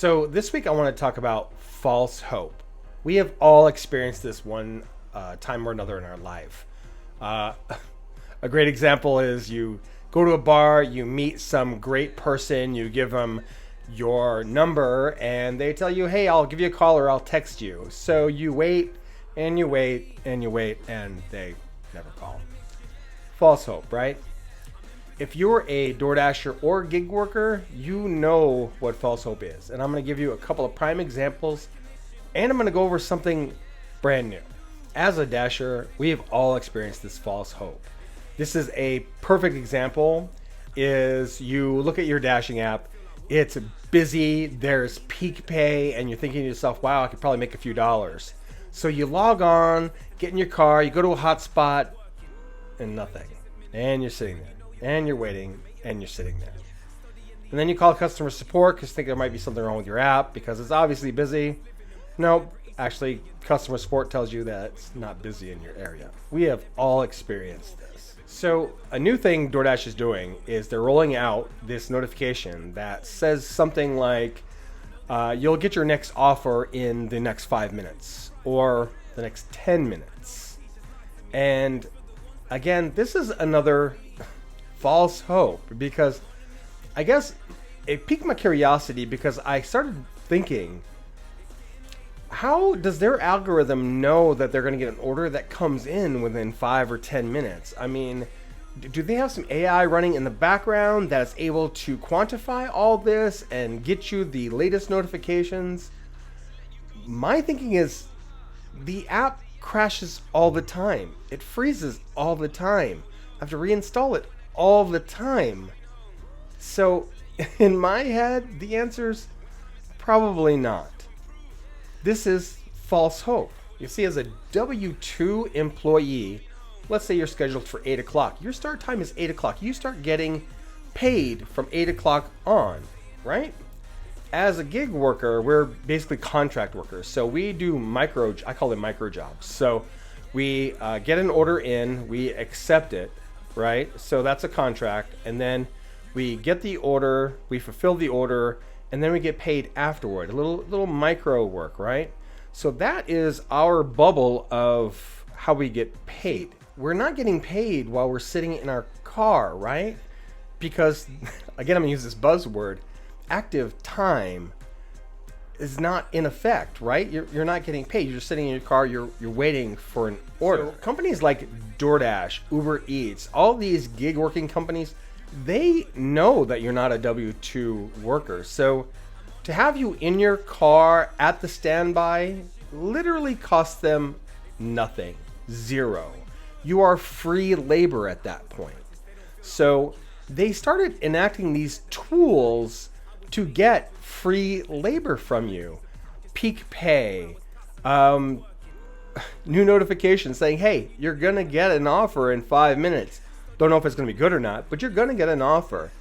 So this week I want to talk about false hope. We have all experienced this one time or another in our life. Uh, a great example is you go to a bar, you meet some great person, you give them your number, and they tell you, "Hey, I'll give you a call or I'll text you." So you wait and you wait and you wait, and they never call. False hope, right? If you're a DoorDasher or gig worker, you know what false hope is. And I'm going to give you a couple of prime examples, and I'm going to go over something brand new. As a Dasher, we have all experienced this false hope. This is a perfect example. Is you look at your dashing app, it's busy, there's peak pay, and you're thinking to yourself, wow, I could probably make a few dollars. So you log on, get in your car, you go to a hot spot, and nothing. And you're sitting there. And you're waiting, and you're sitting there. And then you call customer support because you think there might be something wrong with your app because it's obviously busy. No, actually, customer support tells you that it's not busy in your area. We have all experienced this. So a new thing DoorDash is doing is they're rolling out this notification that says something like, you'll get your next offer in the next 5 minutes or the next 10 minutes. And again, this is another false hope, because I guess it piqued my curiosity because I started thinking, how does their algorithm know that they're going to get an order that comes in within 5 or 10 minutes? I mean, do they have some AI running in the background that's able to quantify all this and get you the latest notifications? My thinking is the app crashes all the time. It freezes all the time. I have to reinstall it all the time. So in my head, the answer's probably not. This is false hope. You see, as a W-2 employee, let's say you're scheduled for 8 o'clock. Your start time is 8 o'clock. You start getting paid from 8 o'clock on, right? As a gig worker, we're basically contract workers. So we do I call them micro jobs. So we get an order in, we accept it, right? So that's a contract. And then we get the order, we fulfill the order, and then we get paid afterward. A little micro work, right? So that is our bubble of how we get paid. We're not getting paid while we're sitting in our car, right? Because, again, I'm gonna use this buzzword, active time is not in effect, right? You're not getting paid. You're just sitting in your car, you're waiting for an order. So companies like DoorDash, Uber Eats, all these gig working companies, they know that you're not a W-2 worker. So to have you in your car at the standby literally costs them nothing, zero. You are free labor at that point. So they started enacting these tools to get free labor from you. Peak pay, new notifications saying, hey, you're gonna get an offer in 5 minutes. Don't know if it's gonna be good or not, but you're gonna get an offer.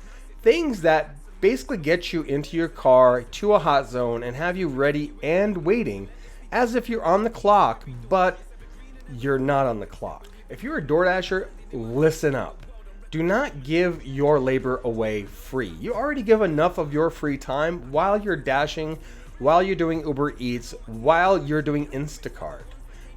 Things that basically get you into your car to a hot zone and have you ready and waiting as if you're on the clock, but you're not on the clock. If you're a DoorDasher, listen up. Do not give your labor away free. You already give enough of your free time while you're dashing, while you're doing Uber Eats, while you're doing Instacart.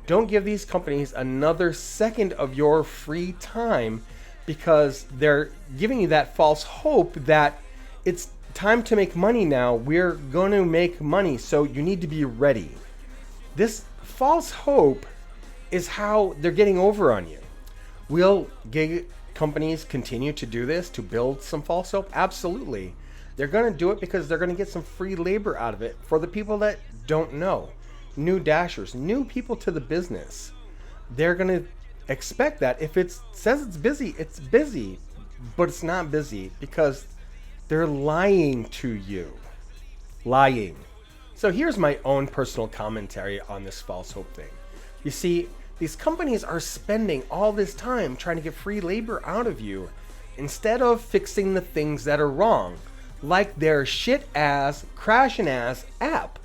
Don't give these companies another second of your free time because they're giving you that false hope that it's time to make money now. We're going to make money, so you need to be ready. This false hope is how they're getting over on you. Will gig companies continue to do this to build some false hope? Absolutely. They're going to do it because they're going to get some free labor out of it for the people that don't know. New dashers, new people to the business. They're going to expect that if it says it's busy, but it's not busy because they're lying to you. Lying. So here's my own personal commentary on this false hope thing. You see, these companies are spending all this time trying to get free labor out of you instead of fixing the things that are wrong, like their shit ass, crashing ass app.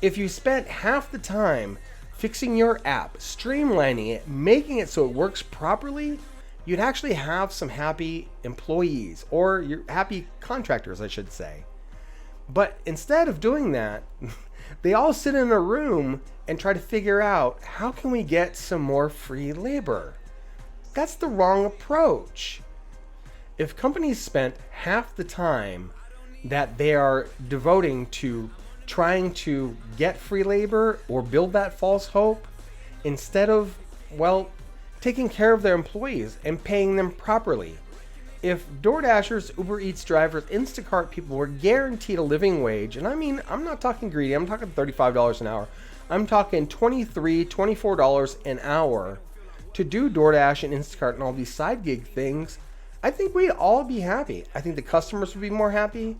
If you spent half the time fixing your app, streamlining it, making it so it works properly, you'd actually have some happy employees, or your happy contractors, I should say. But instead of doing that, they all sit in a room and try to figure out how can we get some more free labor. That's the wrong approach. If companies spent half the time that they are devoting to trying to get free labor or build that false hope, instead of, well, taking care of their employees and paying them properly. If DoorDashers, Uber Eats drivers, Instacart people were guaranteed a living wage, and I mean, I'm not talking greedy, I'm talking $35 an hour. I'm talking $23, $24 an hour to do DoorDash and Instacart and all these side gig things. I think we'd all be happy. I think the customers would be more happy.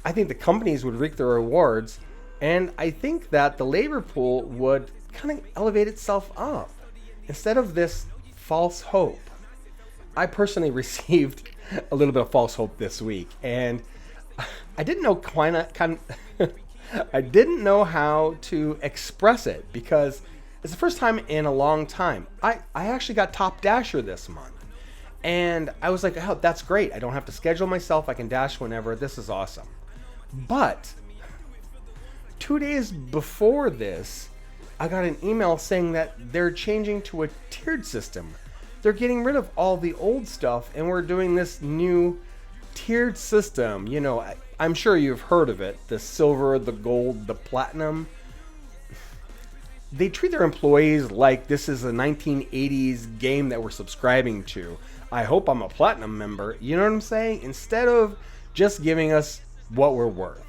I think the companies would reap the rewards. And I think that the labor pool would kind of elevate itself up instead of this false hope. I personally received a little bit of false hope this week, and I didn't know I didn't know how to express it because it's the first time in a long time. I actually got Top Dasher this month. And I was like, oh, that's great. I don't have to schedule myself. I can dash whenever. This is awesome. But 2 days before this, I got an email saying that they're changing to a tiered system. They're getting rid of all the old stuff and we're doing this new tiered system. You know, I'm sure you've heard of it. The silver, the gold, the platinum. They treat their employees like this is a 1980s game that we're subscribing to. I hope I'm a platinum member. You know what I'm saying? Instead of just giving us what we're worth.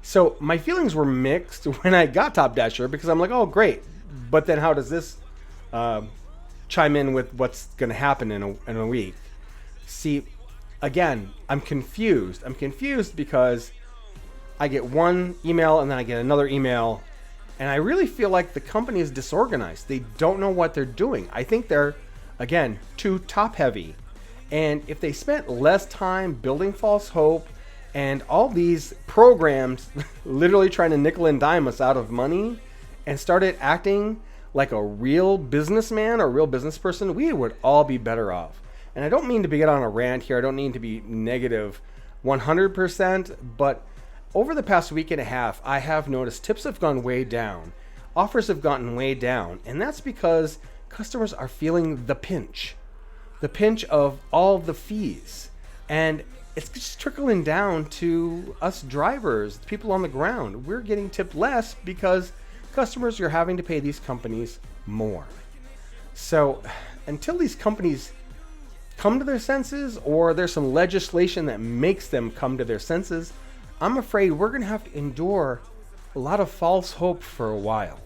So my feelings were mixed when I got Top Dasher because I'm like, oh, great. But then how does this chime in with what's going to happen in a week? See, again, I'm confused. I'm confused because I get one email and then I get another email. And I really feel like the company is disorganized. They don't know what they're doing. I think they're, again, too top heavy. And if they spent less time building false hope and all these programs literally trying to nickel and dime us out of money and started acting like a real businessman or a real business person, we would all be better off. And I don't mean to get on a rant here. I don't need to be negative 100%, but over the past week and a half, I have noticed tips have gone way down. Offers have gotten way down. And that's because customers are feeling the pinch of all the fees. And it's just trickling down to us drivers, people on the ground. We're getting tipped less because customers are having to pay these companies more. So until these companies come to their senses or there's some legislation that makes them come to their senses, I'm afraid we're going to have to endure a lot of false hope for a while.